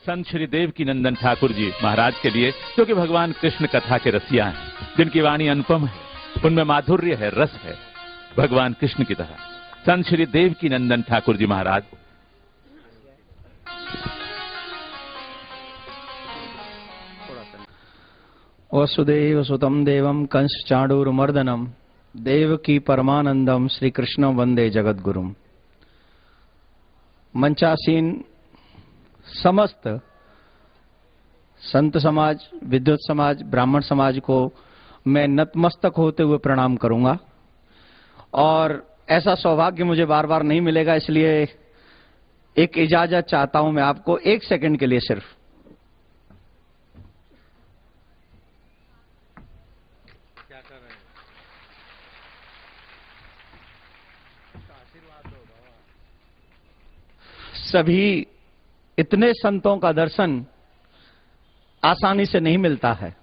संत श्री देव की नंदन ठाकुर जी महाराज के लिए, क्योंकि भगवान कृष्ण कथा के रसिया हैं, जिनकी वाणी अनुपम है, उनमें माधुर्य है, रस है, भगवान कृष्ण की तरह। संत श्री देव की नंदन ठाकुर जी महाराज। वसुदेव सुतम देवम कंस चाणूरमर्दनम देवकी परमानंदम श्री कृष्ण वंदे जगद्गुरुम। मंचासीन समस्त संत समाज, विद्वत समाज, ब्राह्मण समाज को मैं नतमस्तक होते हुए प्रणाम करूंगा। और ऐसा सौभाग्य मुझे बार बार नहीं मिलेगा, इसलिए एक इजाजत चाहता हूं मैं आपको, 1 सेकंड के लिए सिर्फ। क्या कर रहे हैं? आशीर्वाद दो बाबा। सभी इतने संतों का दर्शन आसानी से नहीं मिलता है,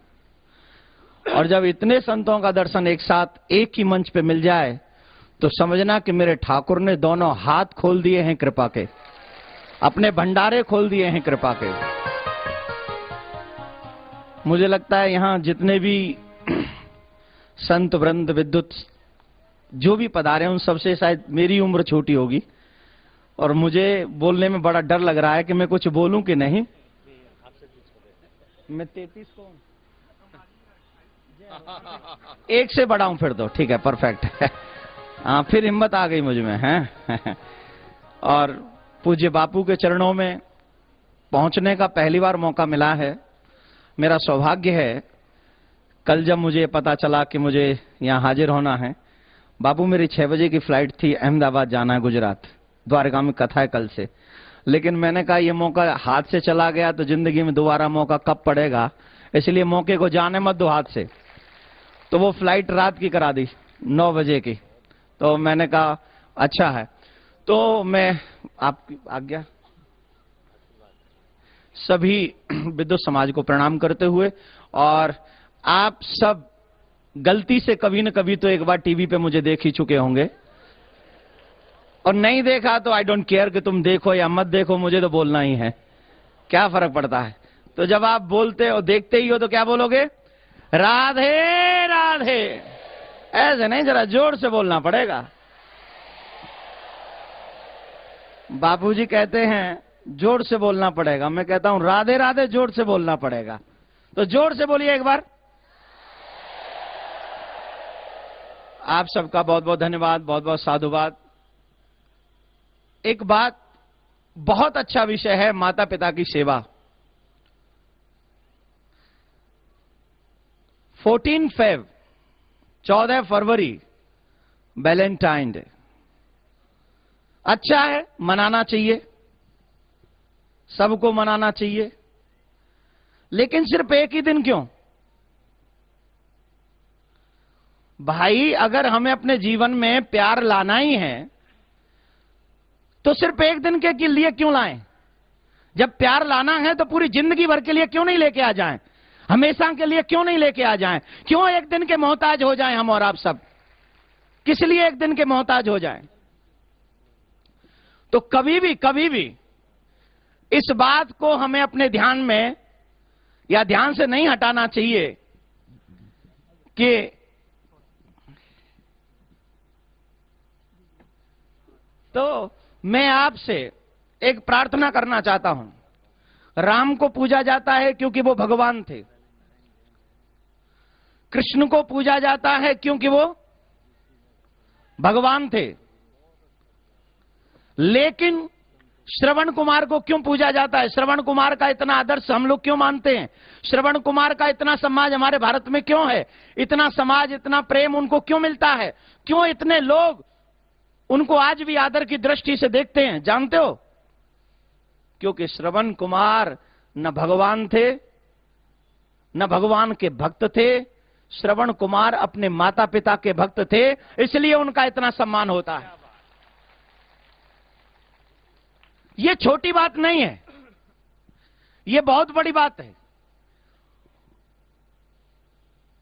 और जब इतने संतों का दर्शन एक साथ एक ही मंच पे मिल जाए तो समझना कि मेरे ठाकुर ने दोनों हाथ खोल दिए हैं कृपा के, अपने भंडारे खोल दिए हैं कृपा के। मुझे लगता है यहां जितने भी संत वृंद, विद्युत जो भी पधारे, उन सबसे शायद मेरी उम्र छोटी होगी, और मुझे बोलने में बड़ा डर लग रहा है कि मैं कुछ बोलूं कि नहीं। मैं 33 को 1 से बड़ा हूं, फिर तो ठीक है, परफेक्ट है। हाँ, फिर हिम्मत आ गई मुझ में है। और पूज्य बापू के चरणों में पहुंचने का पहली बार मौका मिला है। मेरा सौभाग्य है, कल जब मुझे पता चला कि मुझे यहां हाजिर होना है, बापू मेरी 6 बजे की फ्लाइट थी, अहमदाबाद जाना है, गुजरात, द्वारका में कथा है कल से। लेकिन मैंने कहा ये मौका हाथ से चला गया तो जिंदगी में दोबारा मौका कब पड़ेगा, इसलिए मौके को जाने मत दो हाथ से। तो वो फ्लाइट रात की करा दी, 9 बजे की। तो मैंने कहा अच्छा है। तो मैं आपकी आज्ञा सभी विद्युत समाज को प्रणाम करते हुए, और आप सब गलती से कभी न कभी तो एक बार टीवी पे मुझे देख ही चुके होंगे, और नहीं देखा तो आई डोंट केयर कि तुम देखो या मत देखो, मुझे तो बोलना ही है, क्या फर्क पड़ता है। तो जब आप बोलते हो, देखते ही हो, तो क्या बोलोगे? राधे राधे। ऐसे नहीं, जरा जोर से बोलना पड़ेगा। बापूजी कहते हैं जोर से बोलना पड़ेगा, मैं कहता हूं राधे राधे जोर से बोलना पड़ेगा। तो जोर से बोलिए एक बार। आप सबका बहुत बहुत धन्यवाद, बहुत बहुत साधुवाद। एक बात, बहुत अच्छा विषय है माता पिता की सेवा। 14 फरवरी वैलेंटाइन डे अच्छा है, मनाना चाहिए, सबको मनाना चाहिए, लेकिन सिर्फ एक ही दिन क्यों? भाई, अगर हमें अपने जीवन में प्यार लाना ही है तो सिर्फ एक दिन के लिए क्यों लाएं? जब प्यार लाना है तो पूरी जिंदगी भर के लिए क्यों नहीं लेके आ जाएं? हमेशा के लिए क्यों नहीं लेके आ जाएं? क्यों एक दिन के मोहताज हो जाएं हम और आप सब? किस लिए एक दिन के मोहताज हो जाएं? तो कभी भी इस बात को हमें अपने ध्यान में या ध्यान से नहीं हटाना चाहिए कि तो मैं आपसे एक प्रार्थना करना चाहता हूं। राम को पूजा जाता है क्योंकि वो भगवान थे, कृष्ण को पूजा जाता है क्योंकि वो भगवान थे, लेकिन श्रवण कुमार को क्यों पूजा जाता है? श्रवण कुमार का इतना आदर्श हम लोग क्यों मानते हैं? श्रवण कुमार का इतना सम्मान हमारे भारत में क्यों है? इतना समाज, इतना प्रेम उनको क्यों मिलता है? क्यों इतने लोग उनको आज भी आदर की दृष्टि से देखते हैं? जानते हो? क्योंकि श्रवण कुमार न भगवान थे, न भगवान के भक्त थे। श्रवण कुमार अपने माता पिता के भक्त थे, इसलिए उनका इतना सम्मान होता है। ये छोटी बात नहीं है, ये बहुत बड़ी बात है।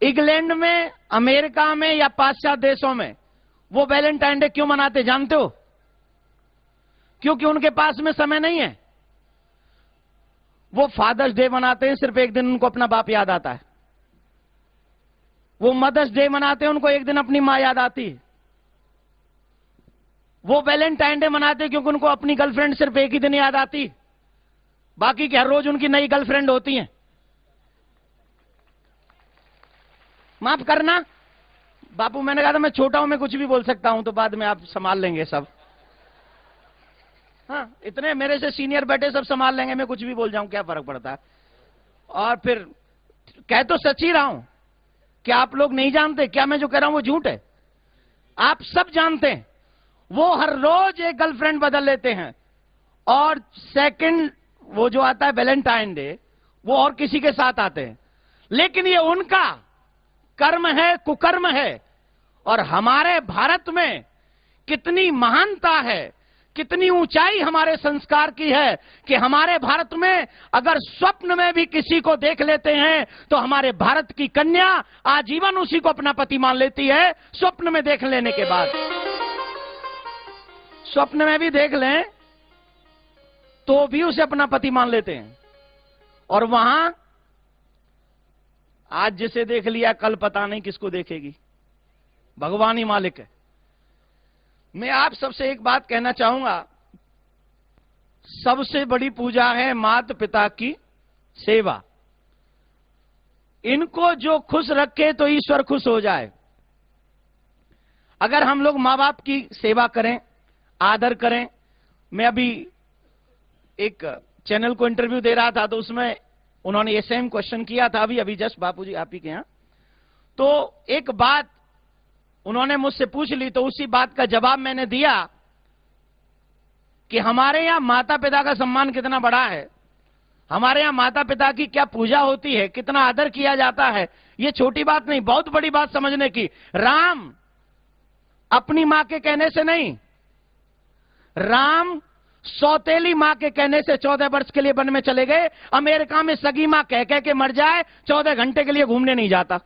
इंग्लैंड में, अमेरिका में या पाश्चात्य देशों में वो वैलेंटाइन डे क्यों मनाते जानते हो? क्योंकि उनके पास में समय नहीं है। वो फादर्स डे मनाते हैं, सिर्फ एक दिन उनको अपना बाप याद आता है। वो मदर्स डे मनाते हैं, उनको एक दिन अपनी मां याद आती है। वो वैलेंटाइन डे मनाते हैं क्योंकि उनको अपनी गर्लफ्रेंड सिर्फ एक ही दिन याद आती, बाकी की हर रोज उनकी नई गर्लफ्रेंड होती हैं। माफ करना बापू, मैंने कहा था मैं छोटा हूं, मैं कुछ भी बोल सकता हूं, तो बाद में आप संभाल लेंगे सब। हाँ, इतने मेरे से सीनियर बैठे, सब संभाल लेंगे, मैं कुछ भी बोल जाऊं, क्या फर्क पड़ता है। और फिर कह तो सच ही रहा हूं। क्या आप लोग नहीं जानते? क्या मैं जो कह रहा हूं वो झूठ है? आप सब जानते हैं। वो हर रोज एक गर्लफ्रेंड बदल लेते हैं, और सेकंड वो जो आता है वैलेंटाइन डे, वो और किसी के साथ आते हैं। लेकिन ये उनका कर्म है, कुकर्म है। और हमारे भारत में कितनी महानता है, कितनी ऊंचाई हमारे संस्कार की है कि हमारे भारत में अगर स्वप्न में भी किसी को देख लेते हैं तो हमारे भारत की कन्या आजीवन उसी को अपना पति मान लेती है। स्वप्न में देख लेने के बाद, स्वप्न में भी देख लें तो भी उसे अपना पति मान लेते हैं। और वहां आज जिसे देख लिया, कल पता नहीं किसको देखेगी। भगवान ही मालिक है। मैं आप सबसे एक बात कहना चाहूंगा, सबसे बड़ी पूजा है माता पिता की सेवा। इनको जो खुश रखे तो ईश्वर खुश हो जाए। अगर हम लोग मां बाप की सेवा करें, आदर करें। मैं अभी एक चैनल को इंटरव्यू दे रहा था, तो उसमें उन्होंने ये सेम क्वेश्चन किया था, अभी जस्ट बापू जी आप ही के यहां। तो एक बात उन्होंने मुझसे पूछ ली, तो उसी बात का जवाब मैंने दिया कि हमारे यहां माता पिता का सम्मान कितना बड़ा है, हमारे यहां माता पिता की क्या पूजा होती है, कितना आदर किया जाता है। ये छोटी बात नहीं, बहुत बड़ी बात समझने की। राम अपनी मां के कहने से नहीं, राम सौतेली मां के कहने से 14 वर्ष के लिए वन में चले गए। अमेरिका में सगी मां कह कह के मर जाए, 14 घंटे के लिए घूमने नहीं जाता।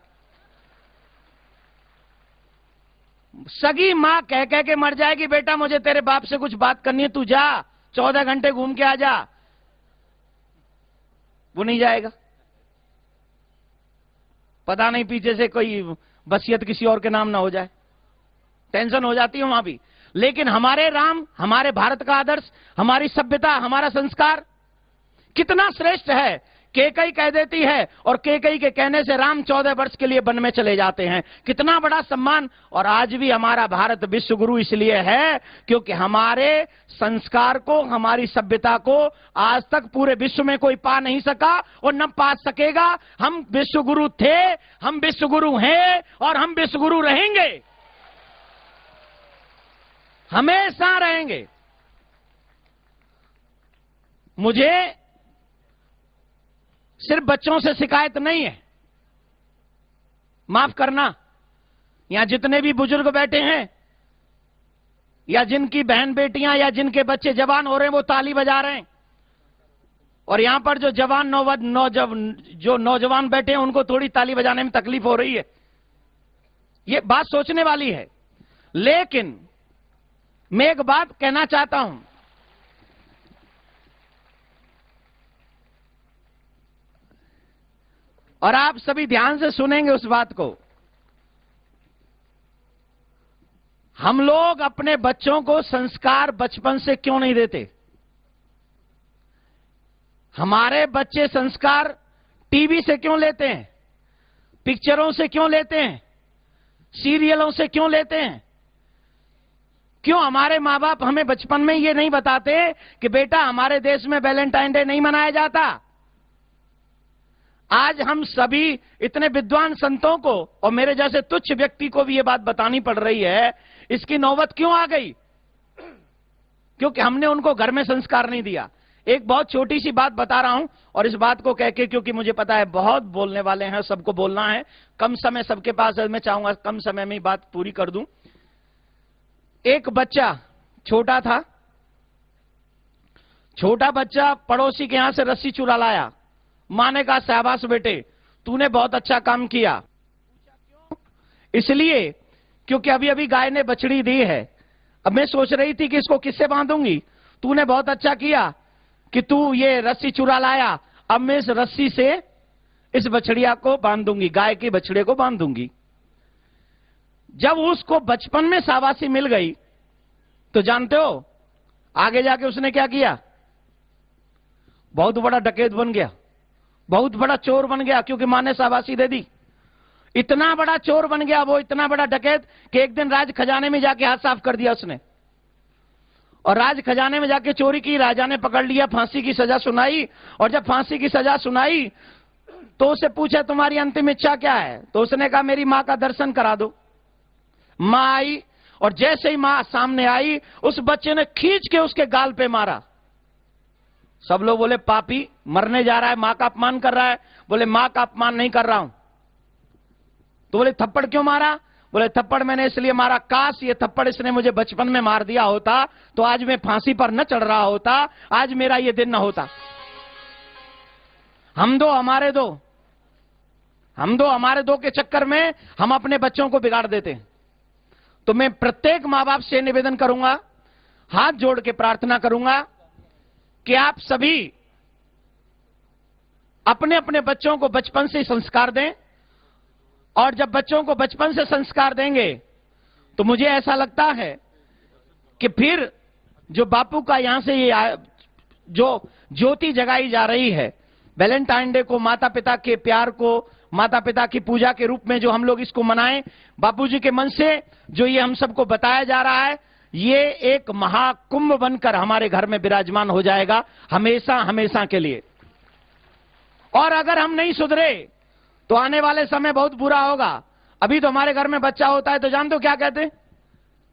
सगी मां कह कह के मर जाएगी, बेटा मुझे तेरे बाप से कुछ बात करनी है, तू जा 14 घंटे घूम के आ जा। वो नहीं जाएगा। पता नहीं पीछे से कोई वसीयत किसी और के नाम ना हो जाए, टेंशन हो जाती है वहां भी। लेकिन हमारे राम, हमारे भारत का आदर्श, हमारी सभ्यता, हमारा संस्कार कितना श्रेष्ठ है। केकई कह देती है, और केकई के कहने से राम 14 वर्ष के लिए वन में चले जाते हैं। कितना बड़ा सम्मान। और आज भी हमारा भारत विश्व गुरु इसलिए है क्योंकि हमारे संस्कार को, हमारी सभ्यता को आज तक पूरे विश्व में कोई पा नहीं सका और न पा सकेगा। हम विश्व गुरु थे, हम विश्व गुरु हैं, और हम विश्व गुरु रहेंगे, हमेशा रहेंगे। मुझे सिर्फ बच्चों से शिकायत नहीं है, माफ करना, यहां जितने भी बुजुर्ग बैठे हैं, या जिनकी बहन बेटियां या जिनके बच्चे जवान हो रहे हैं, वो ताली बजा रहे हैं। और यहां पर जो जवान जो नौजवान बैठे हैं, उनको थोड़ी ताली बजाने में तकलीफ हो रही है। ये बात सोचने वाली है। लेकिन मैं एक बात कहना चाहता हूं, और आप सभी ध्यान से सुनेंगे उस बात को। हम लोग अपने बच्चों को संस्कार बचपन से क्यों नहीं देते? हमारे बच्चे संस्कार टीवी से क्यों लेते हैं, पिक्चरों से क्यों लेते हैं, सीरियलों से क्यों लेते हैं? क्यों हमारे माँ बाप हमें बचपन में ये नहीं बताते कि बेटा हमारे देश में वैलेंटाइन डे नहीं मनाया जाता? आज हम सभी इतने विद्वान संतों को और मेरे जैसे तुच्छ व्यक्ति को भी ये बात बतानी पड़ रही है। इसकी नौबत क्यों आ गई? क्योंकि हमने उनको घर में संस्कार नहीं दिया। एक बहुत छोटी सी बात बता रहा हूं, और इस बात को कह के, क्योंकि मुझे पता है बहुत बोलने वाले हैं, सबको बोलना है, कम समय सबके पास है, मैं चाहूंगा कम समय में बात पूरी कर दूं। एक बच्चा छोटा था, छोटा बच्चा पड़ोसी के यहां से रस्सी चुरा लाया। मां ने कहा शाबाश बेटे, तूने बहुत अच्छा काम किया। इसलिए क्योंकि अभी अभी गाय ने बछड़ी दी है। अब मैं सोच रही थी कि इसको किससे बांधूंगी। तूने बहुत अच्छा किया कि तू ये रस्सी चुरा लाया, अब मैं इस रस्सी से इस बछड़िया को बांध दूंगी, गाय के बछड़े को बांध दूंगी। जब उसको बचपन में शाबाशी मिल गई तो जानते हो आगे जाके उसने क्या किया? बहुत बड़ा डकैत बन गया, बहुत बड़ा चोर बन गया, क्योंकि मां ने शाबाशी दे दी। इतना बड़ा चोर बन गया वो, इतना बड़ा डकैत कि एक दिन राज खजाने में जाके हाथ साफ कर दिया उसने, और राज खजाने में जाके चोरी की। राजा ने पकड़ लिया, फांसी की सजा सुनाई, और जब फांसी की सजा सुनाई तो उसे पूछा तुम्हारी अंतिम इच्छा क्या है? तो उसने कहा मेरी मां का दर्शन करा दो। मां आई, और जैसे ही मां सामने आई उस बच्चे ने खींच के उसके गाल पे मारा। सब लोग बोले पापी, मरने जा रहा है, मां का अपमान कर रहा है। बोले मां का अपमान नहीं कर रहा हूं। तो बोले थप्पड़ क्यों मारा? बोले थप्पड़ मैंने इसलिए मारा, काश ये थप्पड़ इसने मुझे बचपन में मार दिया होता तो आज मैं फांसी पर न चढ़ रहा होता, आज मेरा ये दिन न होता। हम दो हमारे दो के चक्कर में हम अपने बच्चों को बिगाड़ देते हैं। तो मैं प्रत्येक मां बाप से निवेदन करूंगा, हाथ जोड़ के प्रार्थना करूंगा कि आप सभी अपने अपने बच्चों को बचपन से संस्कार दें, और जब बच्चों को बचपन से संस्कार देंगे तो मुझे ऐसा लगता है कि फिर जो बापू का यहां से ये जो ज्योति जगाई जा रही है, वैलेंटाइन डे को, माता पिता के प्यार को, माता पिता की पूजा के रूप में जो हम लोग इसको मनाएं, बापूजी के मन से जो ये हम सबको बताया जा रहा है, ये एक महाकुंभ बनकर हमारे घर में विराजमान हो जाएगा हमेशा हमेशा के लिए। और अगर हम नहीं सुधरे तो आने वाले समय बहुत बुरा होगा। अभी तो हमारे घर में बच्चा होता है तो जानते हो क्या कहते हैं?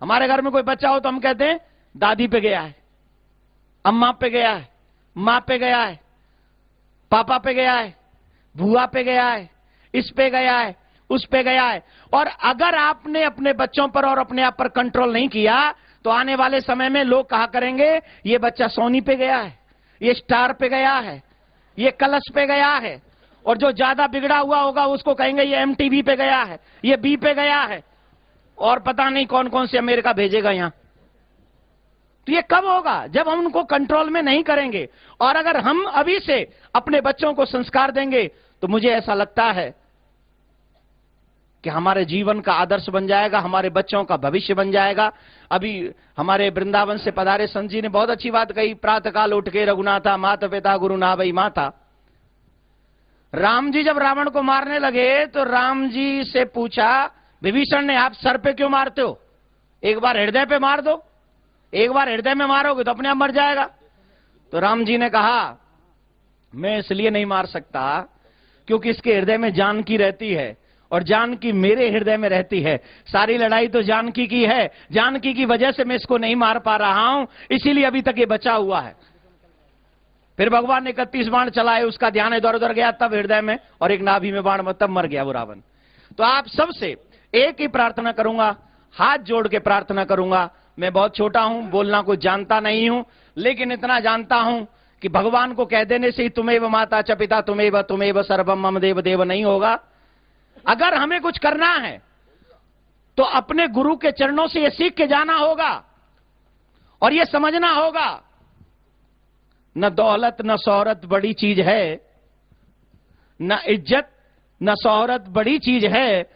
हमारे घर में कोई बच्चा हो तो हम कहते हैं दादी पे गया है, अम्मा पे गया है, मां पे गया है, पापा पे गया है, बुआ पे गया है, इस पे गया है, उस पे गया है। और अगर आपने अपने बच्चों पर और अपने आप पर कंट्रोल नहीं किया तो आने वाले समय में लोग कहा करेंगे ये बच्चा सोनी पे गया है, ये स्टार पे गया है, ये कलश पे गया है। और जो ज्यादा बिगड़ा हुआ होगा उसको कहेंगे ये एमटीवी पे गया है, ये बी पे गया है, और पता नहीं कौन कौन से अमेरिका भेजेगा यहां। तो ये कब होगा? जब हम उनको कंट्रोल में नहीं करेंगे। और अगर हम अभी से अपने बच्चों को संस्कार देंगे तो मुझे ऐसा लगता है कि हमारे जीवन का आदर्श बन जाएगा, हमारे बच्चों का भविष्य बन जाएगा। अभी हमारे वृंदावन से पधारे संत जी ने बहुत अच्छी बात कही, प्रातःकाल उठ के रघुनाथा माता पिता गुरु ना भई माता। राम जी जब रावण को मारने लगे तो राम जी से पूछा विभीषण ने, आप सर पे क्यों मारते हो? एक बार हृदय पे मार दो, एक बार हृदय में मारोगे तो अपने आप मर जाएगा। तो राम जी ने कहा मैं इसलिए नहीं मार सकता क्योंकि इसके हृदय में जानकी रहती है, और जानकी मेरे हृदय में रहती है। सारी लड़ाई तो जानकी की है, जानकी की वजह से मैं इसको नहीं मार पा रहा हूं, इसीलिए अभी तक ये बचा हुआ है। फिर भगवान ने 31 बाण चलाए, उसका ध्यान इधर उधर गया, तब हृदय में और एक नाभि में बाण, तब मर गया वो रावण। तो आप सबसे एक ही प्रार्थना करूंगा, हाथ जोड़ के प्रार्थना करूंगा। मैं बहुत छोटा हूं, बोलना कुछ जानता नहीं हूं, लेकिन इतना जानता हूं कि भगवान को कह देने से ही तुम्हें माता च पिता तुम्हें सर्वम मम देव देव नहीं होगा। अगर हमें कुछ करना है तो अपने गुरु के चरणों से ये सीख के जाना होगा, और ये समझना होगा न दौलत न शोहरत बड़ी चीज है, न इज्जत न शोहरत बड़ी चीज है।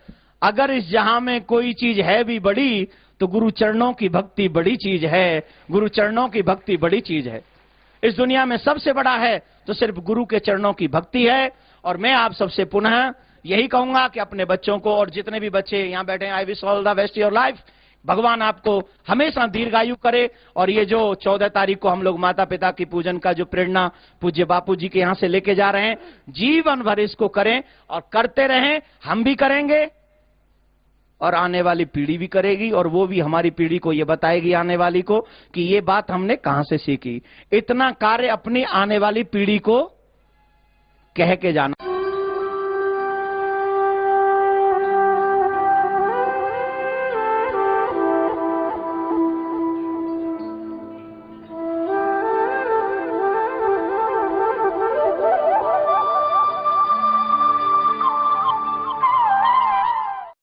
अगर इस जहां में कोई चीज है भी बड़ी तो गुरु चरणों की भक्ति बड़ी चीज है, गुरु चरणों की भक्ति बड़ी चीज है। इस दुनिया में सबसे बड़ा है तो सिर्फ गुरु के चरणों की भक्ति है। और मैं आप सबसे पुनः यही कहूंगा कि अपने बच्चों को, और जितने भी बच्चे यहां बैठे हैं, I wish all the best your life. भगवान आपको हमेशा दीर्घायु करे। और ये जो 14 तारीख को हम लोग माता पिता की पूजन का जो प्रेरणा पूज्य बापू जी के यहां से लेके जा रहे हैं, जीवन भर इसको करें और करते रहें। हम भी करेंगे और आने वाली पीढ़ी भी करेगी, और वो भी हमारी पीढ़ी को ये बताएगी आने वाली को कि ये बात हमने कहां से सीखी। इतना कार्य अपनी आने वाली पीढ़ी को कह के जाना।